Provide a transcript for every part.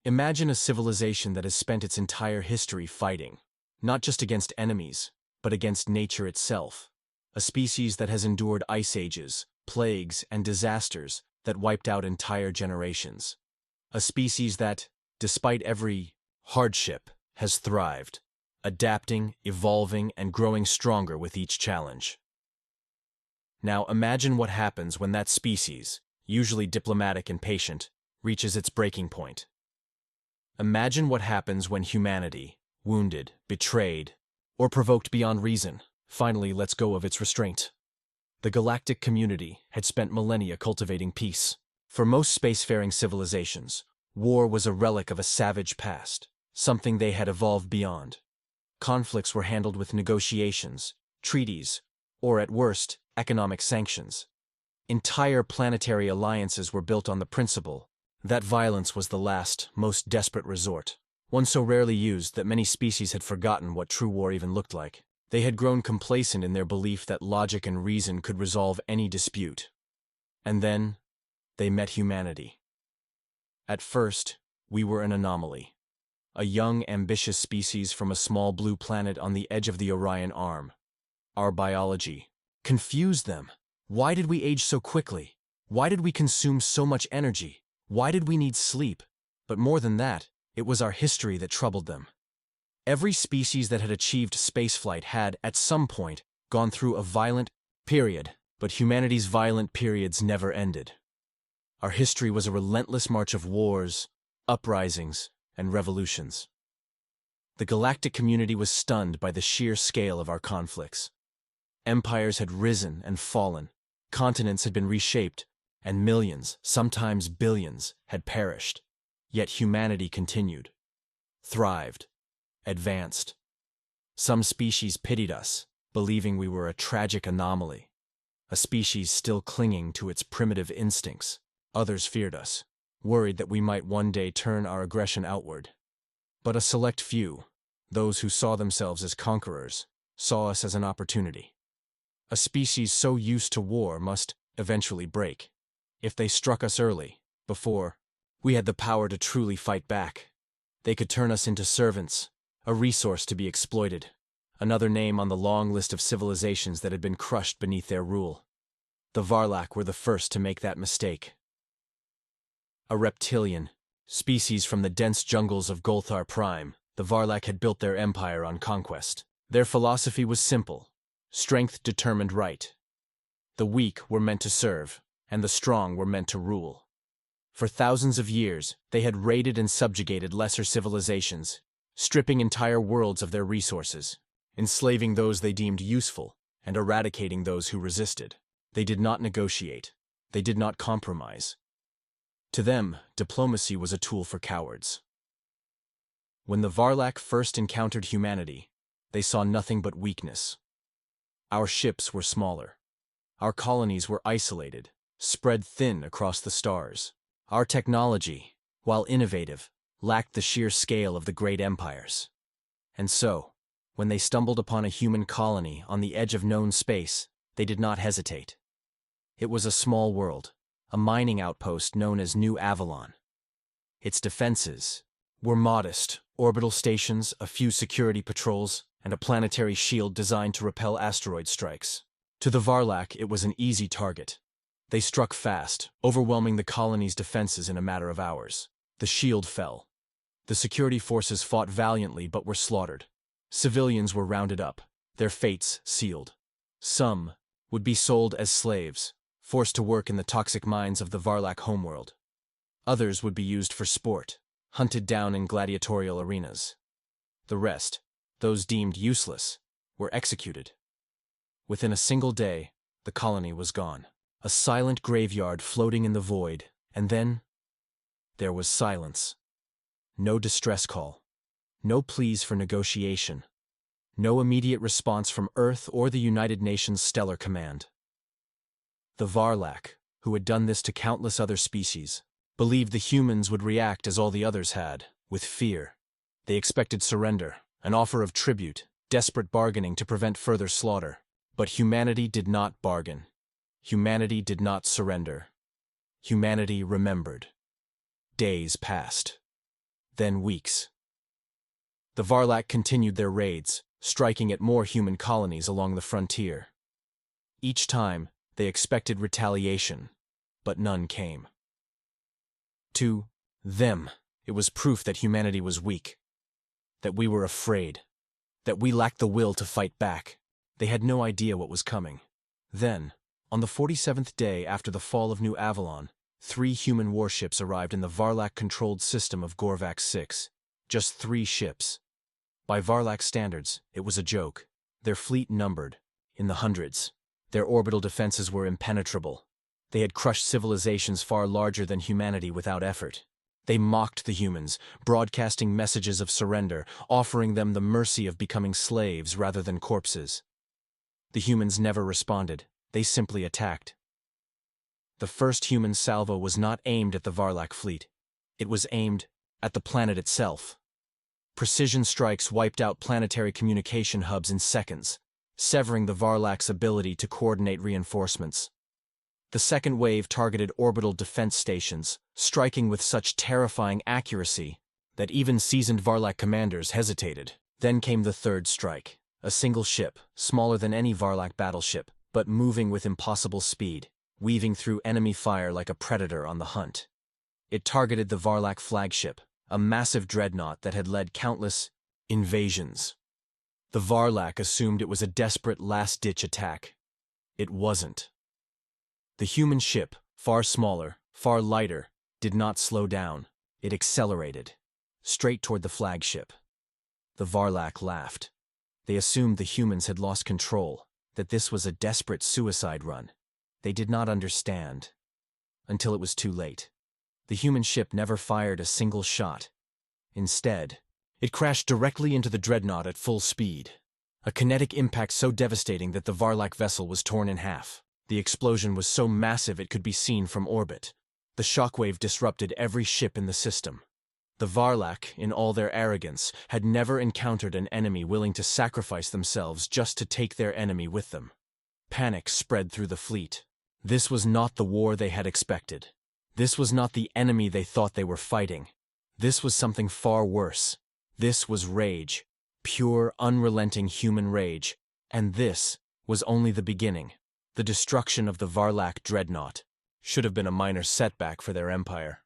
Imagine a civilization that has spent its entire history fighting, not just against enemies, but against nature itself. A species that has endured ice ages, plagues, and disasters that wiped out entire generations. A species that, despite every hardship, has thrived, adapting, evolving, and growing stronger with each challenge. Now imagine what happens when that species, usually diplomatic and patient, reaches its breaking point. Imagine what happens when humanity, wounded, betrayed, or provoked beyond reason, finally lets go of its restraint. The galactic community had spent millennia cultivating peace. For most spacefaring civilizations, war was a relic of a savage past, something they had evolved beyond. Conflicts were handled with negotiations, treaties, or at worst, economic sanctions. Entire planetary alliances were built on the principle that violence was the last, most desperate resort, one so rarely used that many species had forgotten what true war even looked like. They had grown complacent in their belief that logic and reason could resolve any dispute. And then, they met humanity. At first, we were an anomaly. A young, ambitious species from a small blue planet on the edge of the Orion Arm. Our biology confused them. Why did we age so quickly? Why did we consume so much energy? Why did we need sleep? But more than that, it was our history that troubled them. Every species that had achieved spaceflight had, at some point, gone through a violent period, but humanity's violent periods never ended. Our history was a relentless march of wars, uprisings, and revolutions. The galactic community was stunned by the sheer scale of our conflicts. Empires had risen and fallen, continents had been reshaped, and millions, sometimes billions, had perished. Yet humanity continued, thrived, advanced. Some species pitied us, believing we were a tragic anomaly, a species still clinging to its primitive instincts. Others feared us, worried that we might one day turn our aggression outward. But a select few, those who saw themselves as conquerors, saw us as an opportunity. A species so used to war must eventually break. If they struck us early, before we had the power to truly fight back, they could turn us into servants, a resource to be exploited, another name on the long list of civilizations that had been crushed beneath their rule. The Varlak were the first to make that mistake. A reptilian species from the dense jungles of Golthar Prime, the Varlak had built their empire on conquest. Their philosophy was simple: strength determined right. The weak were meant to serve, and the strong were meant to rule. For thousands of years, they had raided and subjugated lesser civilizations, stripping entire worlds of their resources, enslaving those they deemed useful, and eradicating those who resisted. They did not negotiate. They did not compromise. To them, diplomacy was a tool for cowards. When the Varlak first encountered humanity, they saw nothing but weakness. Our ships were smaller. Our colonies were isolated, spread thin across the stars. Our technology, while innovative, lacked the sheer scale of the great empires. And so, when they stumbled upon a human colony on the edge of known space, they did not hesitate. It was a small world, a mining outpost known as New Avalon. Its defenses were modest: orbital stations, a few security patrols, and a planetary shield designed to repel asteroid strikes. To the Varlak, it was an easy target. They struck fast, overwhelming the colony's defenses in a matter of hours. The shield fell. The security forces fought valiantly but were slaughtered. Civilians were rounded up, their fates sealed. Some would be sold as slaves, forced to work in the toxic mines of the Varlak homeworld. Others would be used for sport, hunted down in gladiatorial arenas. The rest, those deemed useless, were executed. Within a single day, the colony was gone. A silent graveyard floating in the void, and then there was silence. No distress call. No pleas for negotiation. No immediate response from Earth or the United Nations Stellar Command. The Varlak, who had done this to countless other species, believed the humans would react as all the others had, with fear. They expected surrender, an offer of tribute, desperate bargaining to prevent further slaughter. But humanity did not bargain. Humanity did not surrender. Humanity remembered. Days passed. then weeks. The Varlak continued their raids, striking at more human colonies along the frontier. Each time, they expected retaliation, but none came. To them, it was proof that humanity was weak, that we were afraid, that we lacked the will to fight back. They had no idea what was coming. Then, on the 47th day after the fall of New Avalon, 3 human warships arrived in the Varlak-controlled system of Gorvax 6. Just 3 ships. By Varlak standards, it was a joke. Their fleet numbered, in the hundreds. Their orbital defenses were impenetrable. They had crushed civilizations far larger than humanity without effort. They mocked the humans, broadcasting messages of surrender, offering them the mercy of becoming slaves rather than corpses. The humans never responded. They simply attacked. The first human salvo was not aimed at the Varlak fleet. It was aimed at the planet itself. Precision strikes wiped out planetary communication hubs in seconds, severing the Varlak's ability to coordinate reinforcements. The second wave targeted orbital defense stations, striking with such terrifying accuracy that even seasoned Varlak commanders hesitated. Then came the third strike. A single ship, smaller than any Varlak battleship, but moving with impossible speed, weaving through enemy fire like a predator on the hunt. It targeted the Varlak flagship, a massive dreadnought that had led countless invasions. The Varlak assumed it was a desperate last-ditch attack. It wasn't. The human ship, far smaller, far lighter, did not slow down. It accelerated, straight toward the flagship. The Varlak laughed. They assumed the humans had lost control, that this was a desperate suicide run. They did not understand. Until it was too late. The human ship never fired a single shot. Instead, it crashed directly into the dreadnought at full speed. A kinetic impact so devastating that the Varlak vessel was torn in half. The explosion was so massive it could be seen from orbit. The shockwave disrupted every ship in the system. The Varlak, in all their arrogance, had never encountered an enemy willing to sacrifice themselves just to take their enemy with them. Panic spread through the fleet. This was not the war they had expected. This was not the enemy they thought they were fighting. This was something far worse. This was rage. Pure, unrelenting human rage. And this was only the beginning. The destruction of the Varlak dreadnought should have been a minor setback for their empire.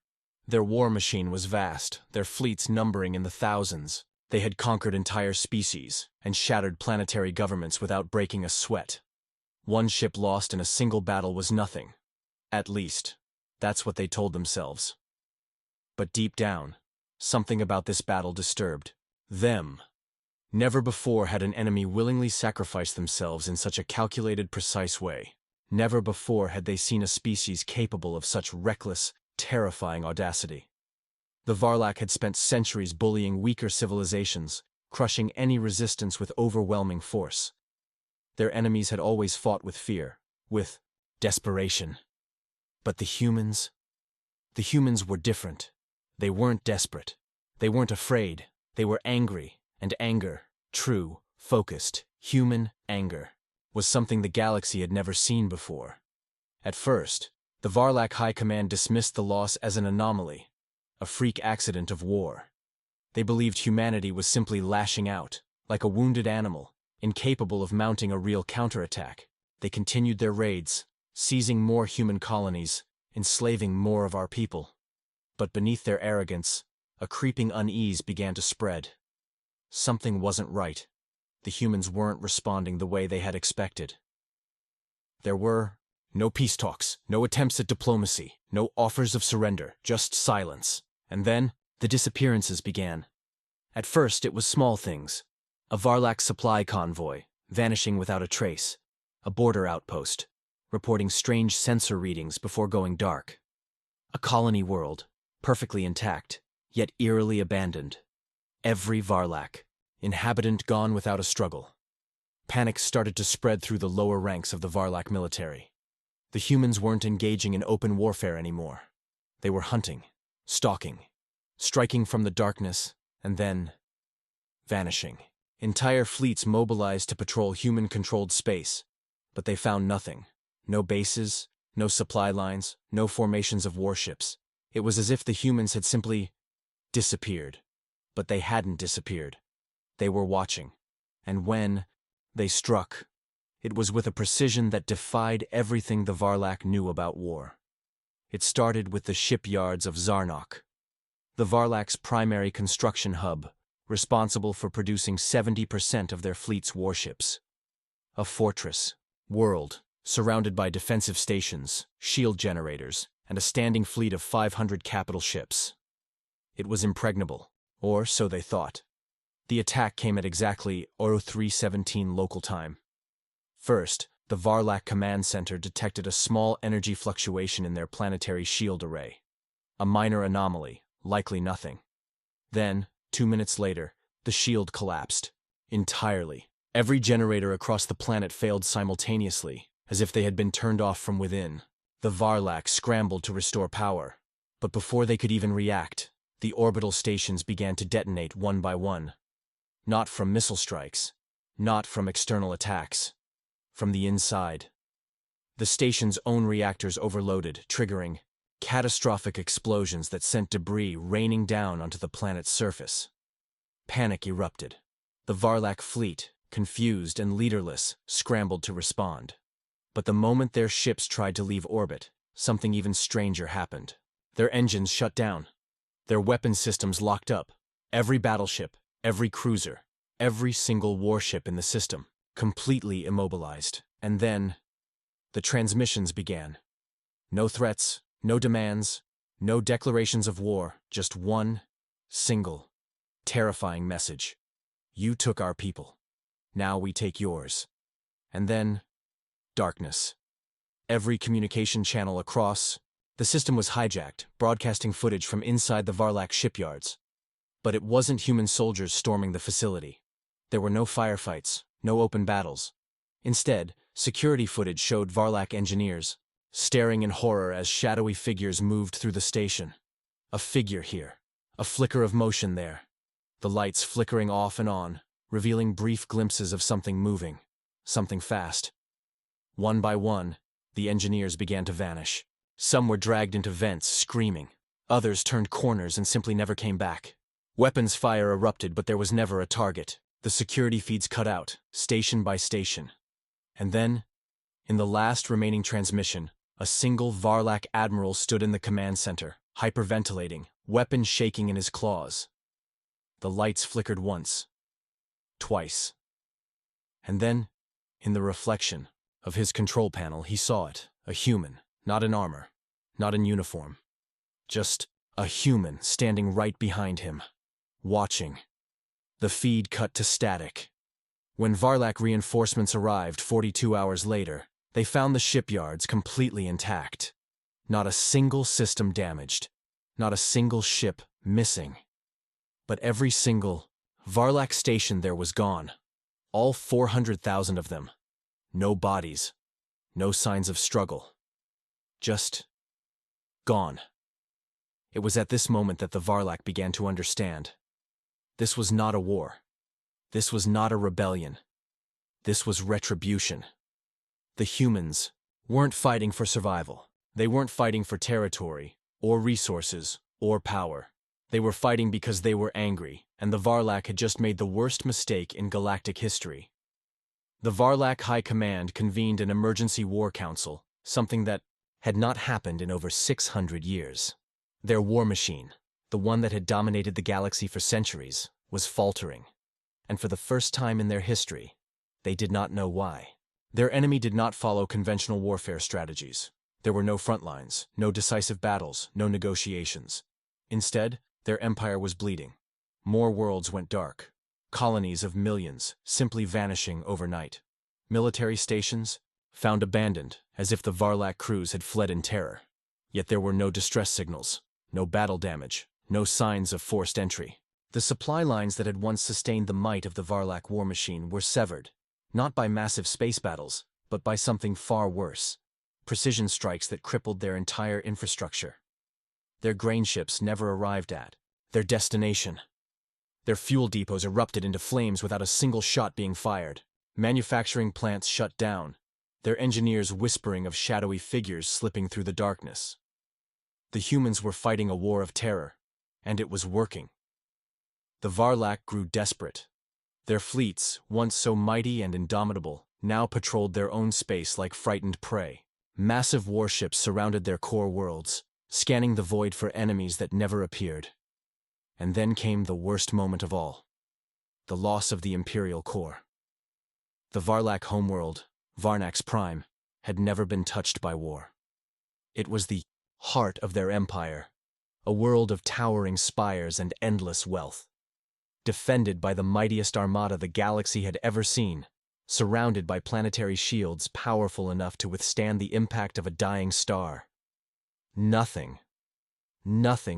Their war machine was vast, their fleets numbering in the thousands. They had conquered entire species and shattered planetary governments without breaking a sweat. One ship lost in a single battle was nothing. At least, that's what they told themselves. But deep down, something about this battle disturbed them. Never before had an enemy willingly sacrificed themselves in such a calculated, precise way. Never before had they seen a species capable of such reckless, terrifying audacity. The Varlak had spent centuries bullying weaker civilizations, crushing any resistance with overwhelming force. Their enemies had always fought with fear, with desperation. But the humans were different. They weren't desperate. They weren't afraid. They were angry, and anger, true, focused, human anger, was something the galaxy had never seen before. At first, the Varlak High Command dismissed the loss as an anomaly, a freak accident of war. They believed humanity was simply lashing out, like a wounded animal, incapable of mounting a real counterattack. They continued their raids, seizing more human colonies, enslaving more of our people. But beneath their arrogance, a creeping unease began to spread. Something wasn't right. The humans weren't responding the way they had expected. There were no peace talks, no attempts at diplomacy, no offers of surrender, just silence. And then, the disappearances began. At first, it was small things. A Varlak supply convoy, vanishing without a trace. A border outpost, reporting strange sensor readings before going dark. A colony world, perfectly intact, yet eerily abandoned. Every Varlak, inhabitant gone without a struggle. Panic started to spread through the lower ranks of the Varlak military. The humans weren't engaging in open warfare anymore. They were hunting, stalking, striking from the darkness, and then vanishing. Entire fleets mobilized to patrol human-controlled space, but they found nothing. No bases, no supply lines, no formations of warships. It was as if the humans had simply disappeared. But they hadn't disappeared. They were watching. And when they struck, it was with a precision that defied everything the Varlak knew about war. It started with the shipyards of Zarnok, the Varlak's primary construction hub, responsible for producing 70% of their fleet's warships. A fortress, world, surrounded by defensive stations, shield generators, and a standing fleet of 500 capital ships. It was impregnable, or so they thought. The attack came at exactly 0317 local time. First, the Varlak Command Center detected a small energy fluctuation in their planetary shield array. A minor anomaly, likely nothing. Then, 2 minutes later, the shield collapsed. Entirely. Every generator across the planet failed simultaneously, as if they had been turned off from within. The Varlak scrambled to restore power. But before they could even react, the orbital stations began to detonate one by one. Not from missile strikes, not from external attacks. From the inside. The station's own reactors overloaded, triggering catastrophic explosions that sent debris raining down onto the planet's surface. Panic erupted. The Varlak fleet, confused and leaderless, scrambled to respond. But the moment their ships tried to leave orbit, something even stranger happened. Their engines shut down. Their weapon systems locked up. Every battleship, every cruiser, every single warship in the system, completely immobilized. And then, the transmissions began. No threats, no demands, no declarations of war, just one single, terrifying message. You took our people. Now we take yours. And then, darkness. Every communication channel across the system was hijacked, broadcasting footage from inside the Varlak shipyards. But it wasn't human soldiers storming the facility. There were no firefights, no open battles. Instead, security footage showed Varlak engineers staring in horror as shadowy figures moved through the station. A figure here, a flicker of motion there. The lights flickering off and on, revealing brief glimpses of something moving, something fast. One by one, the engineers began to vanish. Some were dragged into vents, screaming. Others turned corners and simply never came back. Weapons fire erupted, but there was never a target. The security feeds cut out, station by station. And then, in the last remaining transmission, a single Varlak admiral stood in the command center, hyperventilating, weapons shaking in his claws. The lights flickered once, twice. And then, in the reflection of his control panel, he saw it, a human, not in armor, not in uniform. Just a human standing right behind him, watching. The feed cut to static. When Varlak reinforcements arrived 42 hours later, they found the shipyards completely intact. Not a single system damaged. Not a single ship missing. But every single Varlak station there was gone. All 400,000 of them. No bodies. No signs of struggle. Just gone. It was at this moment that the Varlak began to understand. This was not a war. This was not a rebellion. This was retribution. The humans weren't fighting for survival. They weren't fighting for territory, or resources, or power. They were fighting because they were angry, and the Varlak had just made the worst mistake in galactic history. The Varlak High Command convened an emergency war council, something that had not happened in over 600 years. Their war machine, the one that had dominated the galaxy for centuries, was faltering. And for the first time in their history, they did not know why. Their enemy did not follow conventional warfare strategies. There were no front lines, no decisive battles, no negotiations. Instead, their empire was bleeding. More worlds went dark. Colonies of millions simply vanishing overnight. Military stations found abandoned, as if the Varlak crews had fled in terror. Yet there were no distress signals, no battle damage, no signs of forced entry. The supply lines that had once sustained the might of the Varlak war machine were severed, not by massive space battles, but by something far worse. Precision strikes that crippled their entire infrastructure. Their grain ships never arrived at their destination. Their fuel depots erupted into flames without a single shot being fired. Manufacturing plants shut down, their engineers whispering of shadowy figures slipping through the darkness. The humans were fighting a war of terror, and it was working. The Varlak grew desperate. Their fleets, once so mighty and indomitable, now patrolled their own space like frightened prey. Massive warships surrounded their core worlds, scanning the void for enemies that never appeared. And then came the worst moment of all: the loss of the Imperial core. The Varlak homeworld, Varnax Prime, had never been touched by war. It was the heart of their empire, a world of towering spires and endless wealth. Defended by the mightiest armada the galaxy had ever seen, surrounded by planetary shields powerful enough to withstand the impact of a dying star. Nothing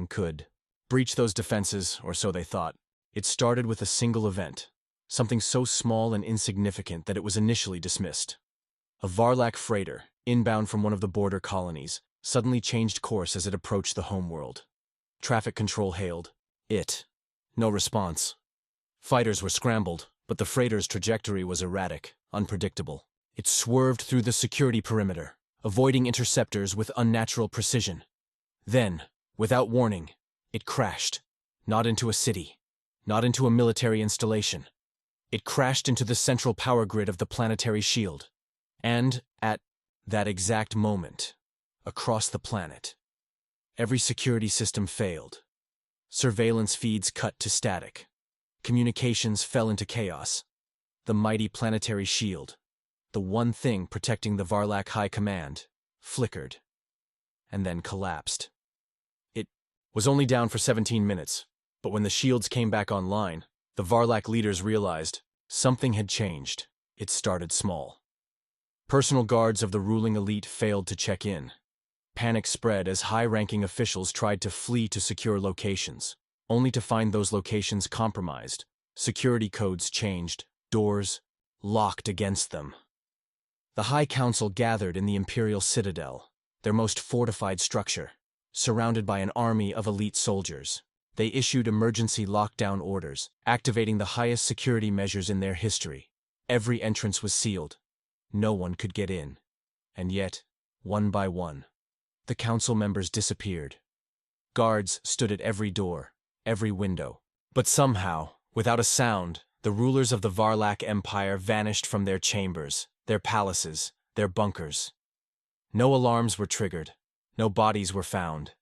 could breach those defenses, or so they thought. It started with a single event, something so small and insignificant that it was initially dismissed. A Varlak freighter, inbound from one of the border colonies, suddenly changed course as it approached the homeworld. Traffic control hailed it. No response. Fighters were scrambled, but the freighter's trajectory was erratic, unpredictable. It swerved through the security perimeter, avoiding interceptors with unnatural precision. Then, without warning, it crashed. Not into a city, not into a military installation. It crashed into the central power grid of the planetary shield. And, at that exact moment, across the planet, every security system failed. Surveillance feeds cut to static. Communications fell into chaos. The mighty planetary shield, the one thing protecting the Varlak High Command, flickered, and then collapsed. It was only down for 17 minutes, but when the shields came back online, the Varlak leaders realized something had changed. It started small. Personal guards of the ruling elite failed to check in. Panic spread as high-ranking officials tried to flee to secure locations, only to find those locations compromised. Security codes changed, doors locked against them. The High Council gathered in the Imperial Citadel, their most fortified structure, surrounded by an army of elite soldiers. They issued emergency lockdown orders, activating the highest security measures in their history. Every entrance was sealed. No one could get in. And yet, one by one, the council members disappeared. Guards stood at every door, every window. But somehow, without a sound, the rulers of the Varlak Empire vanished from their chambers, their palaces, their bunkers. No alarms were triggered, no bodies were found.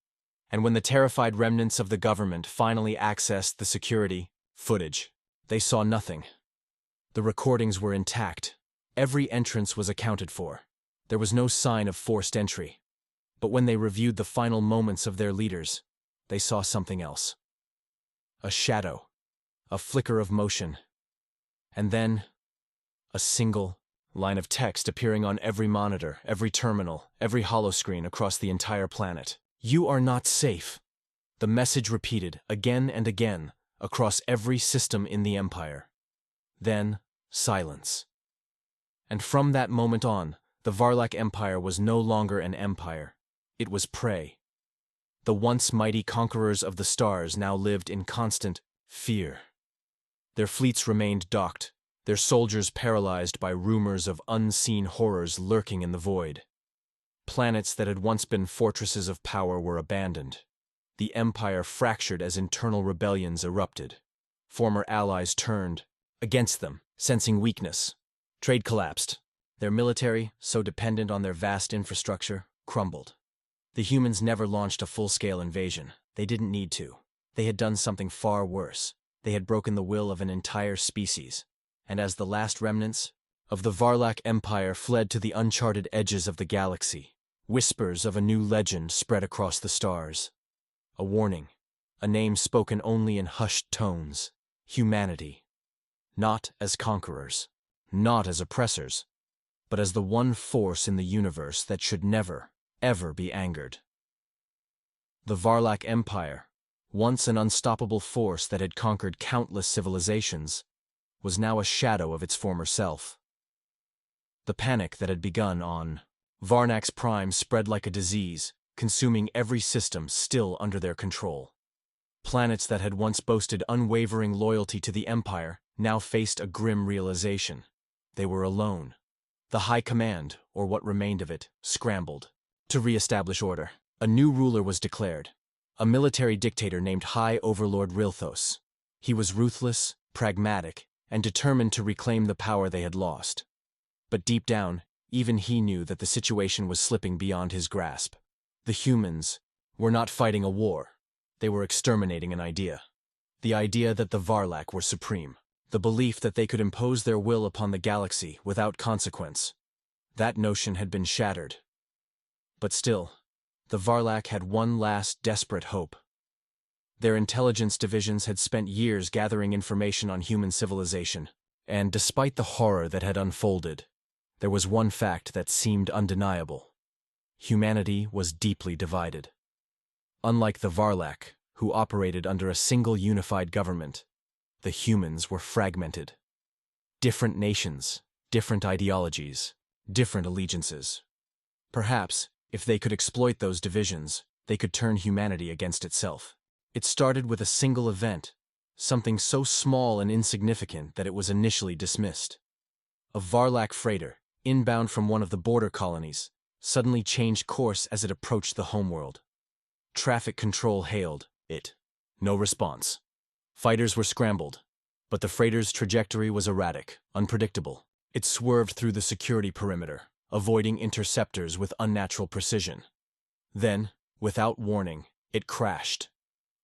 And when the terrified remnants of the government finally accessed the security footage, they saw nothing. The recordings were intact. Every entrance was accounted for. There was no sign of forced entry. But when they reviewed the final moments of their leaders, they saw something else. A shadow, a flicker of motion, and then a single line of text appearing on every monitor, every terminal, every holoscreen across the entire planet. "You are not safe." The message repeated again and again across every system in the Empire. Then, silence. And from that moment on, the Varlak Empire was no longer an empire. It was prey. The once mighty conquerors of the stars now lived in constant fear. Their fleets remained docked, their soldiers paralyzed by rumors of unseen horrors lurking in the void. Planets that had once been fortresses of power were abandoned. The empire fractured as internal rebellions erupted. Former allies turned against them, sensing weakness. Trade collapsed. Their military, so dependent on their vast infrastructure, crumbled. The humans never launched a full-scale invasion. They didn't need to. They had done something far worse. They had broken the will of an entire species. And as the last remnants of the Varlak Empire fled to the uncharted edges of the galaxy, whispers of a new legend spread across the stars. A warning, a name spoken only in hushed tones: humanity. Not as conquerors, not as oppressors, but as the one force in the universe that should never, ever be angered. The Varlak Empire, once an unstoppable force that had conquered countless civilizations, was now a shadow of its former self. The panic that had begun on Varnax Prime spread like a disease, consuming every system still under their control. Planets that had once boasted unwavering loyalty to the Empire now faced a grim realization. They were alone. The High Command, or what remained of it, scrambled. To re-establish order, a new ruler was declared, a military dictator named High Overlord Rilthos. He was ruthless, pragmatic, and determined to reclaim the power they had lost. But deep down, even he knew that the situation was slipping beyond his grasp. The humans were not fighting a war. They were exterminating an idea. The idea that the Varlak were supreme. The belief that they could impose their will upon the galaxy without consequence. That notion had been shattered. But still, the Varlak had one last desperate hope. Their intelligence divisions had spent years gathering information on human civilization, and despite the horror that had unfolded, there was one fact that seemed undeniable. Humanity was deeply divided. Unlike the Varlak, who operated under a single unified government, the humans were fragmented. Different nations, different ideologies, different allegiances. Perhaps, if they could exploit those divisions, they could turn humanity against itself. It started with a single event, something so small and insignificant that it was initially dismissed. A Varlak freighter, inbound from one of the border colonies, suddenly changed course as it approached the homeworld. Traffic control hailed it. No response. Fighters were scrambled, but the freighter's trajectory was erratic, unpredictable. It swerved through the security perimeter, avoiding interceptors with unnatural precision. Then, without warning, it crashed.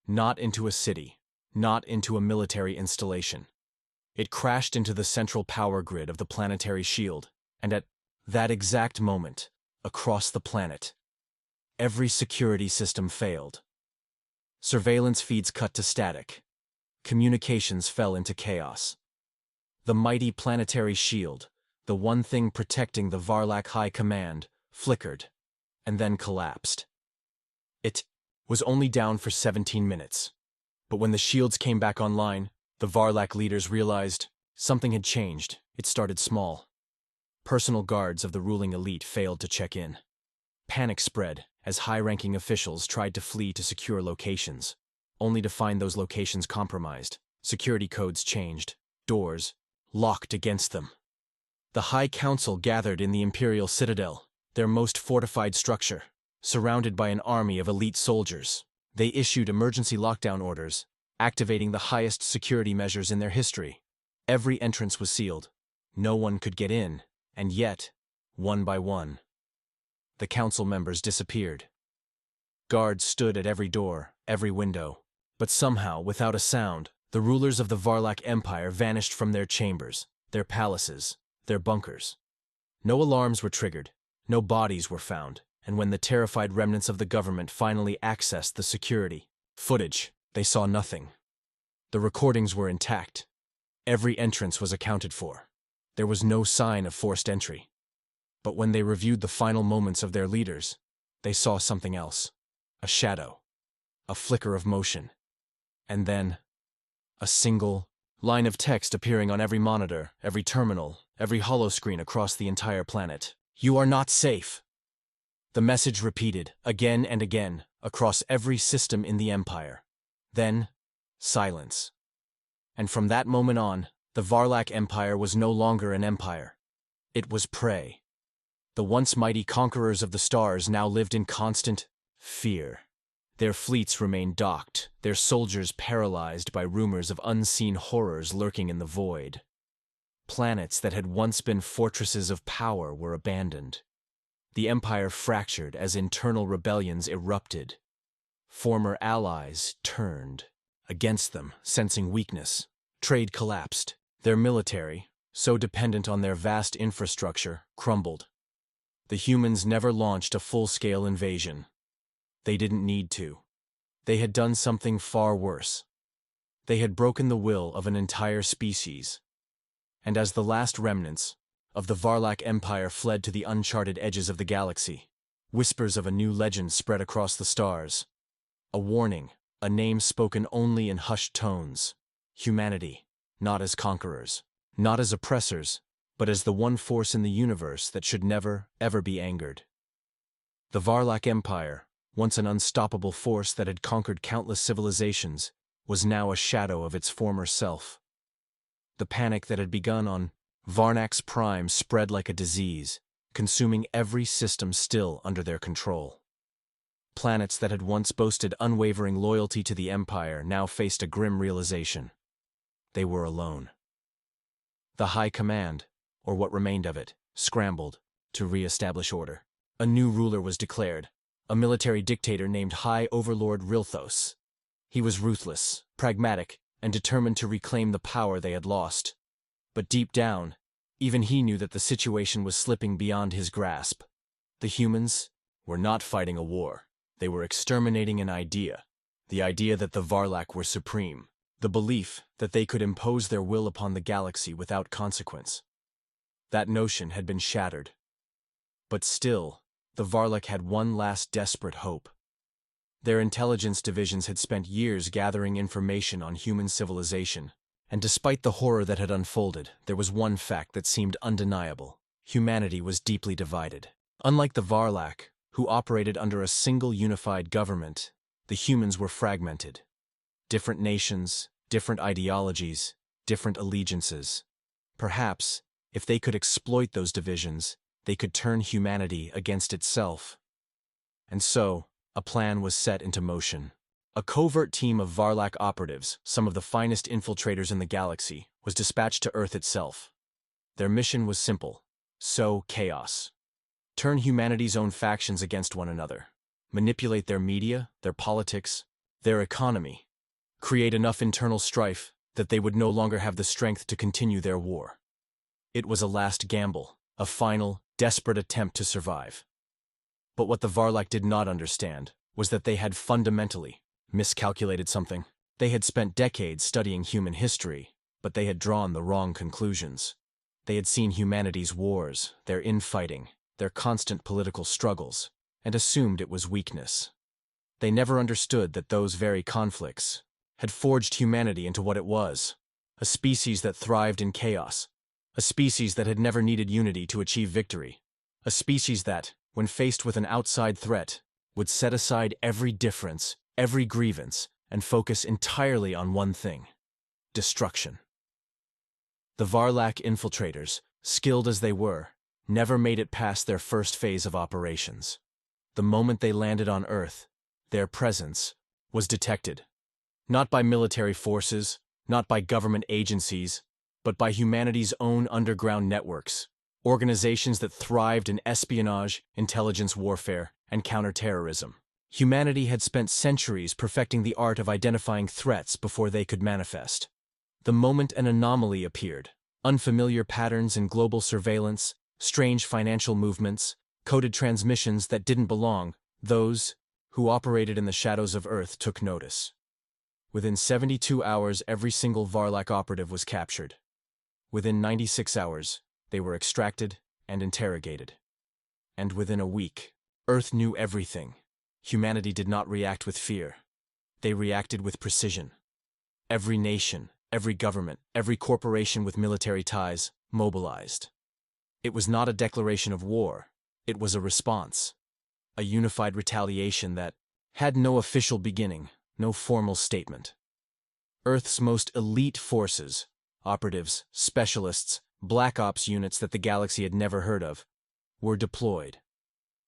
Not into a city, not into a military installation. It crashed into the central power grid of the planetary shield, and at that exact moment, across the planet, every security system failed. Surveillance feeds cut to static. Communications fell into chaos. The mighty planetary shield, the one thing protecting the Varlak High Command, flickered, and then collapsed. It was only down for 17 minutes. But when the shields came back online, the Varlak leaders realized something had changed. It started small. Personal guards of the ruling elite failed to check in. Panic spread as high-ranking officials tried to flee to secure locations, only to find those locations compromised. Security codes changed, doors locked against them. The High Council gathered in the Imperial Citadel, their most fortified structure. Surrounded by an army of elite soldiers, they issued emergency lockdown orders, activating the highest security measures in their history. Every entrance was sealed. No one could get in, and yet, one by one, the council members disappeared. Guards stood at every door, every window, but somehow, without a sound, the rulers of the Varlak Empire vanished from their chambers, their palaces, their bunkers. No alarms were triggered, no bodies were found. And when the terrified remnants of the government finally accessed the security footage, they saw nothing. The recordings were intact. Every entrance was accounted for. There was no sign of forced entry. But when they reviewed the final moments of their leaders, they saw something else. A shadow. A flicker of motion. And then, a single line of text appearing on every monitor, every terminal, every holoscreen across the entire planet. "You are not safe." The message repeated, again and again, across every system in the Empire. Then, silence. And from that moment on, the Varlak Empire was no longer an empire. It was prey. The once mighty conquerors of the stars now lived in constant fear. Their fleets remained docked, their soldiers paralyzed by rumors of unseen horrors lurking in the void. Planets that had once been fortresses of power were abandoned. The empire fractured as internal rebellions erupted. Former allies turned against them, sensing weakness. Trade collapsed. Their military, so dependent on their vast infrastructure, crumbled. The humans never launched a full-scale invasion. They didn't need to. They had done something far worse. They had broken the will of an entire species. And as the last remnants of the Varlak Empire fled to the uncharted edges of the galaxy, whispers of a new legend spread across the stars. A warning, a name spoken only in hushed tones. Humanity, not as conquerors, not as oppressors, but as the one force in the universe that should never, ever be angered. The Varlak Empire, once an unstoppable force that had conquered countless civilizations, was now a shadow of its former self. The panic that had begun on Varnax Prime spread like a disease, consuming every system still under their control. Planets that had once boasted unwavering loyalty to the Empire now faced a grim realization. They were alone. The High Command, or what remained of it, scrambled to re-establish order. A new ruler was declared, a military dictator named High Overlord Rilthos. He was ruthless, pragmatic, and determined to reclaim the power they had lost. But deep down, even he knew that the situation was slipping beyond his grasp. The humans were not fighting a war. They were exterminating an idea. The idea that the Varlak were supreme. The belief that they could impose their will upon the galaxy without consequence. That notion had been shattered. But still, the Varlak had one last desperate hope. Their intelligence divisions had spent years gathering information on human civilization, and despite the horror that had unfolded, there was one fact that seemed undeniable. Humanity was deeply divided. Unlike the Varlak, who operated under a single unified government, the humans were fragmented. Different nations, different ideologies, different allegiances. Perhaps, if they could exploit those divisions, they could turn humanity against itself. And so, a plan was set into motion. A covert team of Varlak operatives, some of the finest infiltrators in the galaxy, was dispatched to Earth itself. Their mission was simple: sow chaos. Turn humanity's own factions against one another. Manipulate their media, their politics, their economy. Create enough internal strife that they would no longer have the strength to continue their war. It was a last gamble, a final, desperate attempt to survive. But what the Varlak did not understand was that they had fundamentally miscalculated something. They had spent decades studying human history, but they had drawn the wrong conclusions. They had seen humanity's wars, their infighting, their constant political struggles, and assumed it was weakness. They never understood that those very conflicts had forged humanity into what it was, a species that thrived in chaos, a species that had never needed unity to achieve victory, a species that, when faced with an outside threat, would set aside every difference, every grievance, and focus entirely on one thing: destruction. The Varlak infiltrators, skilled as they were, never made it past their first phase of operations. The moment they landed on Earth, their presence was detected. Not by military forces, not by government agencies, but by humanity's own underground networks, organizations that thrived in espionage, intelligence warfare, and counterterrorism. Humanity had spent centuries perfecting the art of identifying threats before they could manifest. The moment an anomaly appeared, unfamiliar patterns in global surveillance, strange financial movements, coded transmissions that didn't belong, those who operated in the shadows of Earth took notice. Within 72 hours, every single Varlak operative was captured. Within 96 hours, they were extracted and interrogated. And within a week, Earth knew everything. Humanity did not react with fear. They reacted with precision. Every nation, every government, every corporation with military ties mobilized. It was not a declaration of war. It was a response. A unified retaliation that had no official beginning, no formal statement. Earth's most elite forces, operatives, specialists, black ops units that the galaxy had never heard of, were deployed.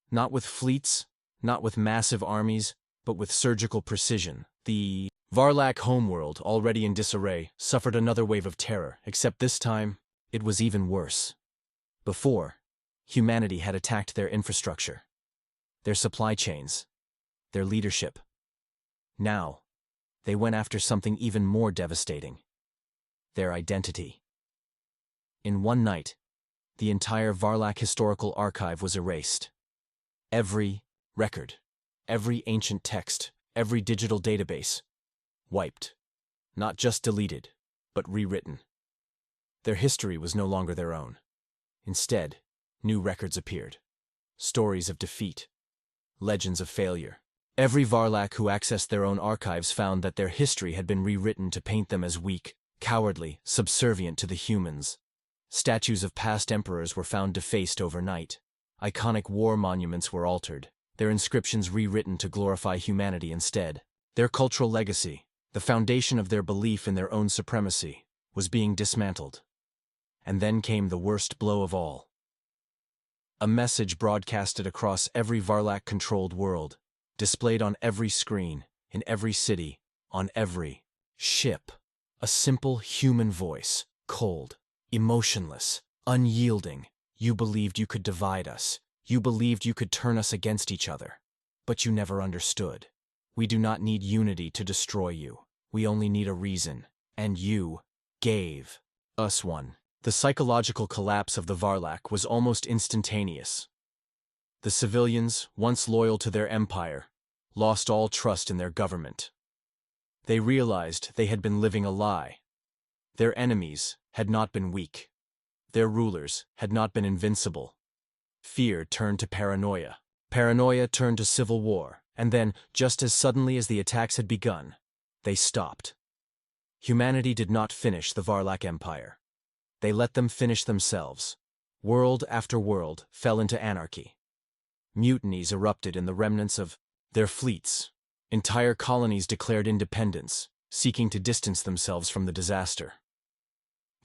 Not with fleets, not with massive armies, but with surgical precision. The Varlak homeworld, already in disarray, suffered another wave of terror, except this time, it was even worse. Before, humanity had attacked their infrastructure, their supply chains, their leadership. Now, they went after something even more devastating: their identity. In one night, the entire Varlak historical archive was erased. Every record, every ancient text, every digital database, wiped. Not just deleted, but rewritten. Their history was no longer their own. Instead, new records appeared. Stories of defeat, legends of failure. Every Varlak who accessed their own archives found that their history had been rewritten to paint them as weak, cowardly, subservient to the humans. Statues of past emperors were found defaced overnight. Iconic war monuments were altered, their inscriptions rewritten to glorify humanity instead. Their cultural legacy, the foundation of their belief in their own supremacy, was being dismantled. And then came the worst blow of all. A message broadcasted across every Varlak-controlled world, displayed on every screen, in every city, on every ship. A simple human voice, cold, emotionless, unyielding. You believed you could divide us. You believed you could turn us against each other. But you never understood. We do not need unity to destroy you. We only need a reason. And you gave us one. The psychological collapse of the Varlak was almost instantaneous. The civilians, once loyal to their empire, lost all trust in their government. They realized they had been living a lie. Their enemies had not been weak. Their rulers had not been invincible. Fear turned to paranoia. Paranoia turned to civil war, and then, just as suddenly as the attacks had begun, they stopped. Humanity did not finish the Varlak Empire. They let them finish themselves. World after world fell into anarchy. Mutinies erupted in the remnants of their fleets. Entire colonies declared independence, seeking to distance themselves from the disaster.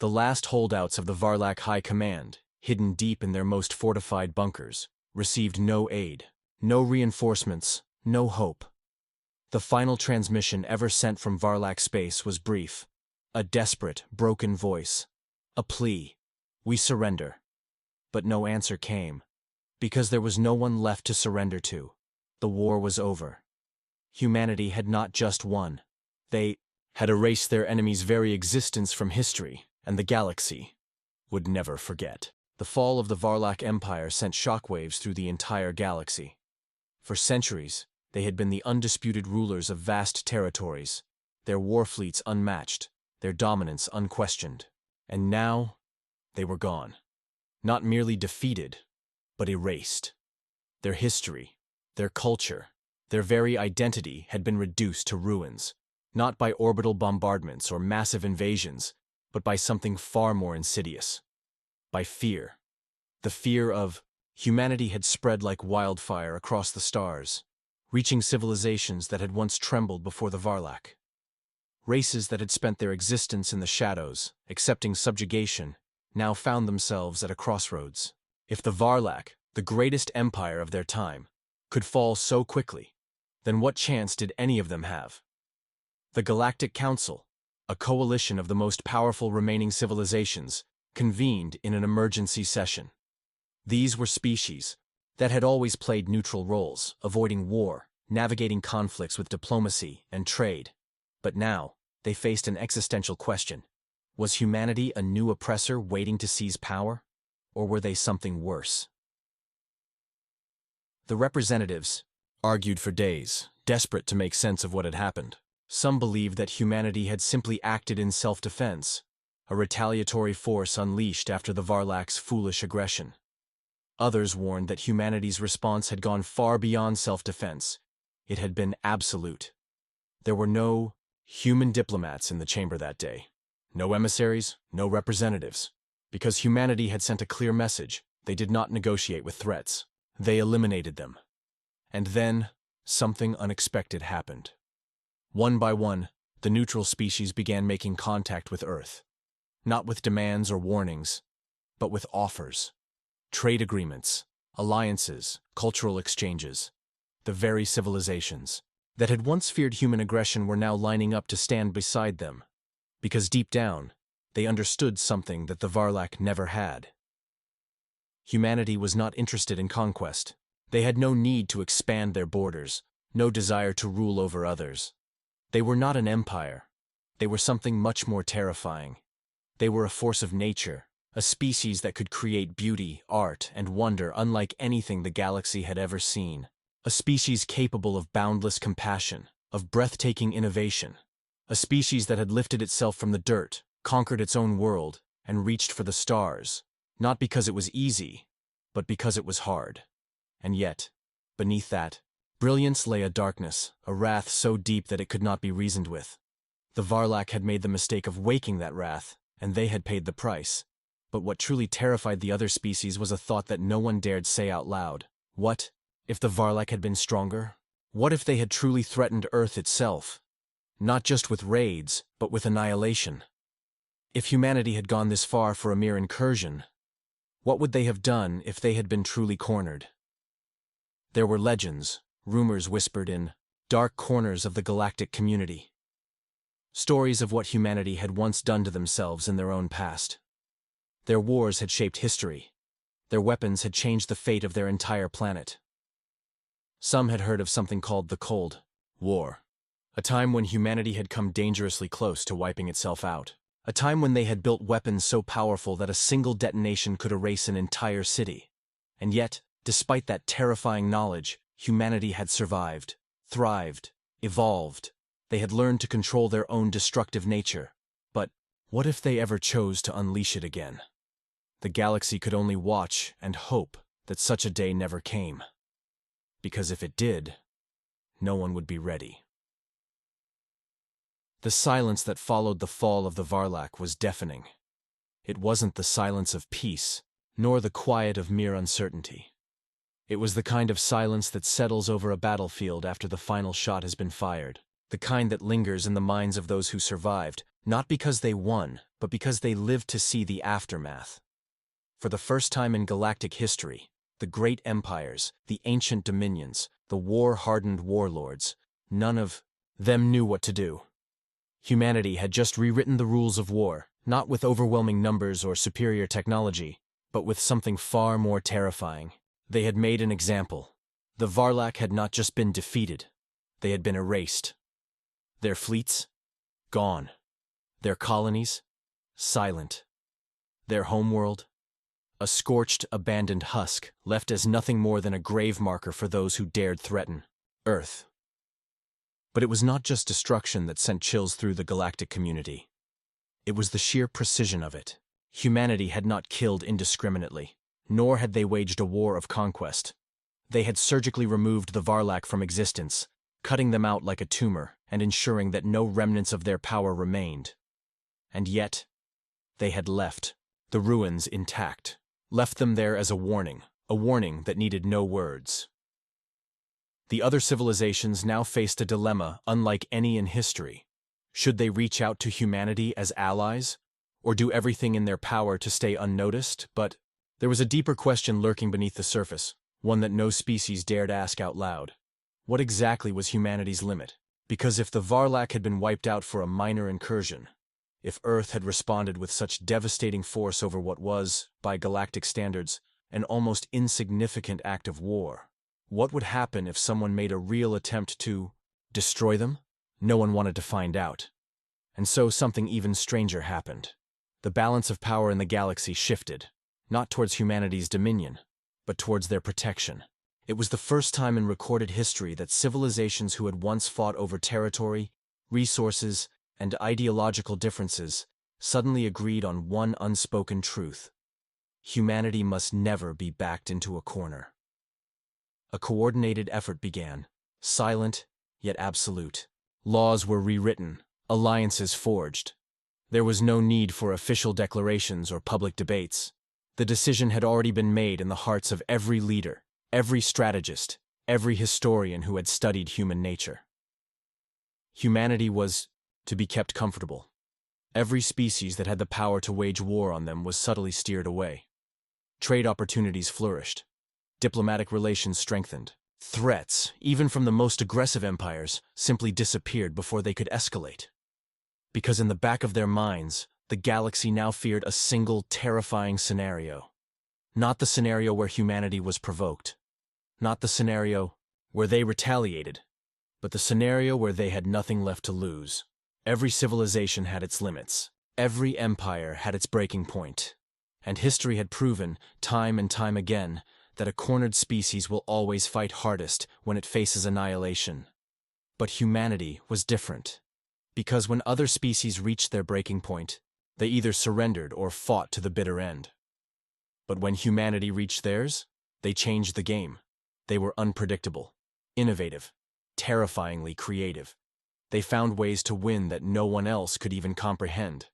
The last holdouts of the Varlak High Command, hidden deep in their most fortified bunkers, received no aid, no reinforcements, no hope. The final transmission ever sent from Varlak space was brief, a desperate, broken voice, a plea, "We surrender." But no answer came, because there was no one left to surrender to. The war was over. Humanity had not just won. They had erased their enemy's very existence from history, and the galaxy would never forget. The fall of the Varlak Empire sent shockwaves through the entire galaxy. For centuries, they had been the undisputed rulers of vast territories, their war fleets unmatched, their dominance unquestioned. And now, they were gone. Not merely defeated, but erased. Their history, their culture, their very identity had been reduced to ruins, not by orbital bombardments or massive invasions, but by something far more insidious. By fear. The fear of humanity had spread like wildfire across the stars, reaching civilizations that had once trembled before the Varlak. Races that had spent their existence in the shadows, accepting subjugation, now found themselves at a crossroads. If the Varlak, the greatest empire of their time, could fall so quickly, then what chance did any of them have? The Galactic Council, a coalition of the most powerful remaining civilizations, convened in an emergency session. These were species that had always played neutral roles, avoiding war, navigating conflicts with diplomacy and trade. But now, they faced an existential question. Was humanity a new oppressor waiting to seize power? Or were they something worse? The representatives argued for days, desperate to make sense of what had happened. Some believed that humanity had simply acted in self-defense, a retaliatory force unleashed after the Varlak's foolish aggression. Others warned that humanity's response had gone far beyond self-defense. It had been absolute. There were no human diplomats in the chamber that day. No emissaries, no representatives. Because humanity had sent a clear message, they did not negotiate with threats. They eliminated them. And then, something unexpected happened. One by one, the neutral species began making contact with Earth. Not with demands or warnings, but with offers. Trade agreements, alliances, cultural exchanges. The very civilizations that had once feared human aggression were now lining up to stand beside them. Because deep down, they understood something that the Varlak never had. Humanity was not interested in conquest. They had no need to expand their borders, no desire to rule over others. They were not an empire. They were something much more terrifying. They were a force of nature, a species that could create beauty, art, and wonder unlike anything the galaxy had ever seen. A species capable of boundless compassion, of breathtaking innovation. A species that had lifted itself from the dirt, conquered its own world, and reached for the stars, not because it was easy, but because it was hard. And yet, beneath that brilliance lay a darkness, a wrath so deep that it could not be reasoned with. The Varlak had made the mistake of waking that wrath, and they had paid the price. But what truly terrified the other species was a thought that no one dared say out loud. What if the Varlak had been stronger? What if they had truly threatened Earth itself? Not just with raids, but with annihilation. If humanity had gone this far for a mere incursion, what would they have done if they had been truly cornered? There were legends, rumors whispered in dark corners of the galactic community. Stories of what humanity had once done to themselves in their own past. Their wars had shaped history. Their weapons had changed the fate of their entire planet. Some had heard of something called the Cold War, a time when humanity had come dangerously close to wiping itself out. A time when they had built weapons so powerful that a single detonation could erase an entire city. And yet, despite that terrifying knowledge, humanity had survived, thrived, evolved. They had learned to control their own destructive nature. But what if they ever chose to unleash it again? The galaxy could only watch and hope that such a day never came. Because if it did, no one would be ready. The silence that followed the fall of the Varlak was deafening. It wasn't the silence of peace, nor the quiet of mere uncertainty. It was the kind of silence that settles over a battlefield after the final shot has been fired, the kind that lingers in the minds of those who survived, not because they won, but because they lived to see the aftermath. For the first time in galactic history, the great empires, the ancient dominions, the war-hardened warlords, none of them knew what to do. Humanity had just rewritten the rules of war, not with overwhelming numbers or superior technology, but with something far more terrifying. They had made an example. The Varlak had not just been defeated, they had been erased. Their fleets? Gone. Their colonies? Silent. Their homeworld? A scorched, abandoned husk, left as nothing more than a grave marker for those who dared threaten Earth. But it was not just destruction that sent chills through the galactic community. It was the sheer precision of it. Humanity had not killed indiscriminately, nor had they waged a war of conquest. They had surgically removed the Varlak from existence, cutting them out like a tumor and ensuring that no remnants of their power remained. And yet, they had left, the ruins intact, left them there as a warning that needed no words. The other civilizations now faced a dilemma unlike any in history. Should they reach out to humanity as allies, or do everything in their power to stay unnoticed? But there was a deeper question lurking beneath the surface, one that no species dared ask out loud. What exactly was humanity's limit? Because if the Varlak had been wiped out for a minor incursion, if Earth had responded with such devastating force over what was, by galactic standards, an almost insignificant act of war, what would happen if someone made a real attempt to destroy them? No one wanted to find out. And so something even stranger happened. The balance of power in the galaxy shifted, not towards humanity's dominion, but towards their protection. It was the first time in recorded history that civilizations who had once fought over territory, resources, and ideological differences suddenly agreed on one unspoken truth. Humanity must never be backed into a corner. A coordinated effort began, silent yet absolute. Laws were rewritten, alliances forged. There was no need for official declarations or public debates. The decision had already been made in the hearts of every leader, every strategist, every historian who had studied human nature. Humanity was to be kept comfortable. Every species that had the power to wage war on them was subtly steered away. Trade opportunities flourished. Diplomatic relations strengthened. Threats, even from the most aggressive empires, simply disappeared before they could escalate. Because in the back of their minds, the galaxy now feared a single terrifying scenario. Not the scenario where humanity was provoked. Not the scenario where they retaliated, but the scenario where they had nothing left to lose. Every civilization had its limits. Every empire had its breaking point. And history had proven, time and time again, that a cornered species will always fight hardest when it faces annihilation. But humanity was different, because when other species reached their breaking point, they either surrendered or fought to the bitter end. But when humanity reached theirs, they changed the game. They were unpredictable, innovative, terrifyingly creative. They found ways to win that no one else could even comprehend.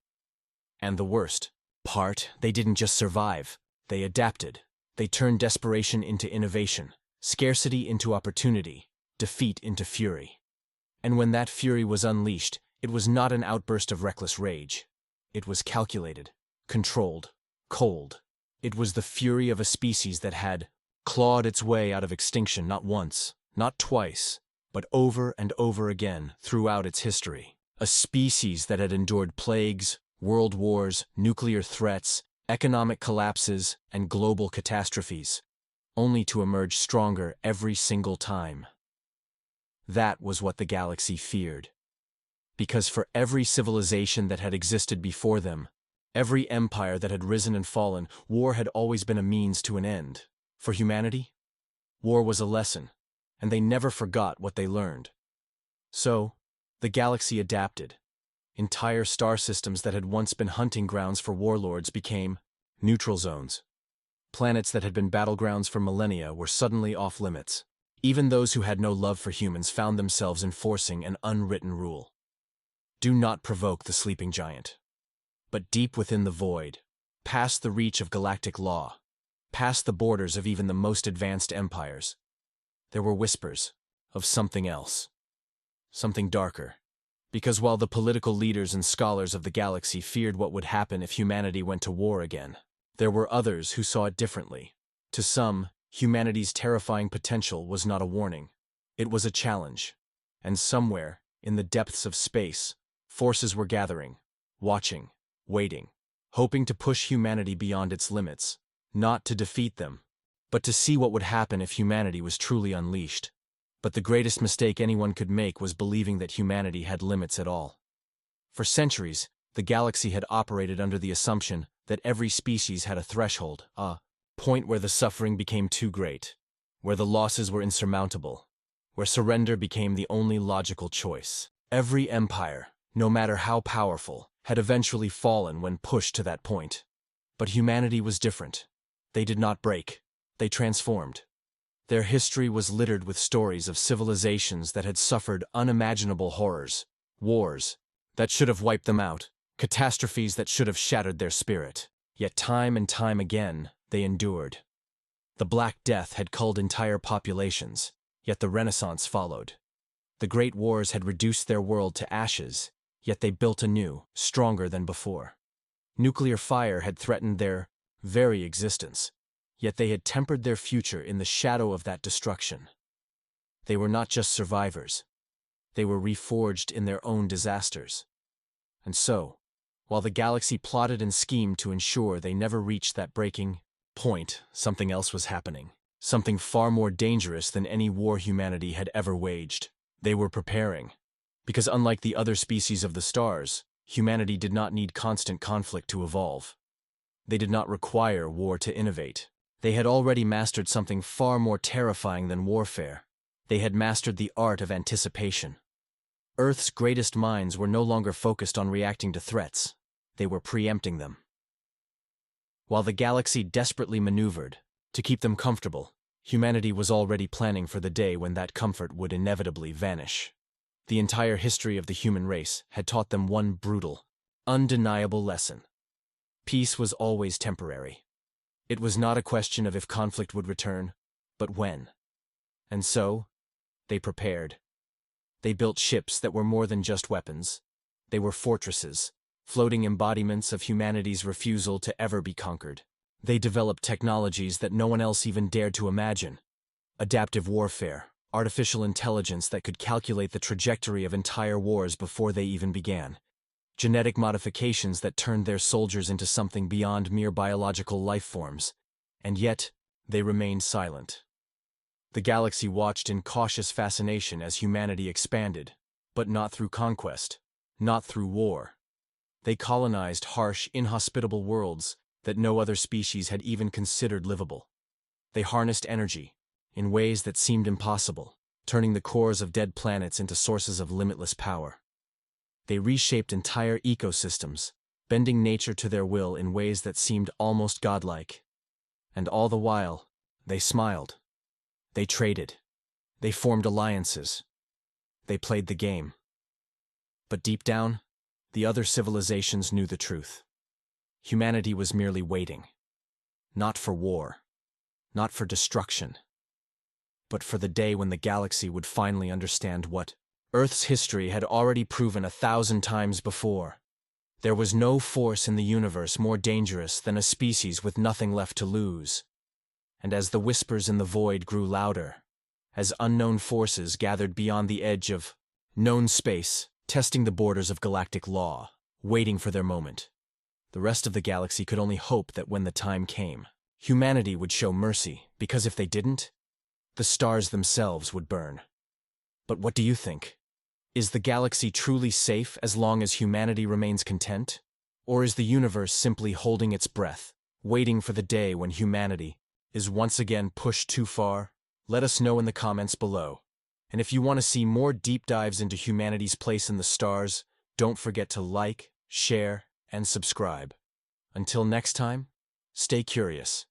And the worst part, they didn't just survive, they adapted. They turned desperation into innovation, scarcity into opportunity, defeat into fury. And when that fury was unleashed, it was not an outburst of reckless rage. It was calculated, controlled, cold. It was the fury of a species that had clawed its way out of extinction not once, not twice, but over and over again throughout its history. A species that had endured plagues, world wars, nuclear threats, economic collapses, and global catastrophes, only to emerge stronger every single time. That was what the galaxy feared. Because for every civilization that had existed before them, every empire that had risen and fallen, war had always been a means to an end. For humanity, war was a lesson, and they never forgot what they learned. So, the galaxy adapted. Entire star systems that had once been hunting grounds for warlords became neutral zones. Planets that had been battlegrounds for millennia were suddenly off-limits. Even those who had no love for humans found themselves enforcing an unwritten rule. Do not provoke the sleeping giant. But deep within the void, past the reach of galactic law, past the borders of even the most advanced empires, there were whispers of something else. Something darker. Because while the political leaders and scholars of the galaxy feared what would happen if humanity went to war again, there were others who saw it differently. To some, humanity's terrifying potential was not a warning. It was a challenge. And somewhere, in the depths of space, forces were gathering, watching, waiting, hoping to push humanity beyond its limits, not to defeat them, but to see what would happen if humanity was truly unleashed. But the greatest mistake anyone could make was believing that humanity had limits at all. For centuries, the galaxy had operated under the assumption that every species had a threshold, a point where the suffering became too great, where the losses were insurmountable, where surrender became the only logical choice. Every empire, no matter how powerful, had eventually fallen when pushed to that point. But humanity was different. They did not break. They transformed. Their history was littered with stories of civilizations that had suffered unimaginable horrors, wars that should have wiped them out, catastrophes that should have shattered their spirit. Yet time and time again, they endured. The Black Death had culled entire populations, yet the Renaissance followed. The Great Wars had reduced their world to ashes, yet they built anew, stronger than before. Nuclear fire had threatened their very existence, yet they had tempered their future in the shadow of that destruction. They were not just survivors. They were reforged in their own disasters. And so, while the galaxy plotted and schemed to ensure they never reached that breaking point, something else was happening. Something far more dangerous than any war humanity had ever waged. They were preparing. Because unlike the other species of the stars, humanity did not need constant conflict to evolve. They did not require war to innovate. They had already mastered something far more terrifying than warfare. They had mastered the art of anticipation. Earth's greatest minds were no longer focused on reacting to threats. They were preempting them. While the galaxy desperately maneuvered to keep them comfortable, humanity was already planning for the day when that comfort would inevitably vanish. The entire history of the human race had taught them one brutal, undeniable lesson. Peace was always temporary. It was not a question of if conflict would return, but when. And so, they prepared. They built ships that were more than just weapons. They were fortresses, floating embodiments of humanity's refusal to ever be conquered. They developed technologies that no one else even dared to imagine. Adaptive warfare, artificial intelligence that could calculate the trajectory of entire wars before they even began. Genetic modifications that turned their soldiers into something beyond mere biological life forms. And yet, they remained silent. The galaxy watched in cautious fascination as humanity expanded, but not through conquest, not through war. They colonized harsh, inhospitable worlds that no other species had even considered livable. They harnessed energy in ways that seemed impossible, turning the cores of dead planets into sources of limitless power. They reshaped entire ecosystems, bending nature to their will in ways that seemed almost godlike. And all the while, they smiled. They traded. They formed alliances. They played the game. But deep down, the other civilizations knew the truth. Humanity was merely waiting. Not for war. Not for destruction. But for the day when the galaxy would finally understand what Earth's history had already proven 1,000 times before. There was no force in the universe more dangerous than a species with nothing left to lose. And as the whispers in the void grew louder, as unknown forces gathered beyond the edge of known space, testing the borders of galactic law, waiting for their moment. The rest of the galaxy could only hope that when the time came, humanity would show mercy, because if they didn't, the stars themselves would burn. But what do you think? Is the galaxy truly safe as long as humanity remains content? Or is the universe simply holding its breath, waiting for the day when humanity is once again pushed too far? Let us know in the comments below. And if you want to see more deep dives into humanity's place in the stars, don't forget to like, share, and subscribe. Until next time, stay curious.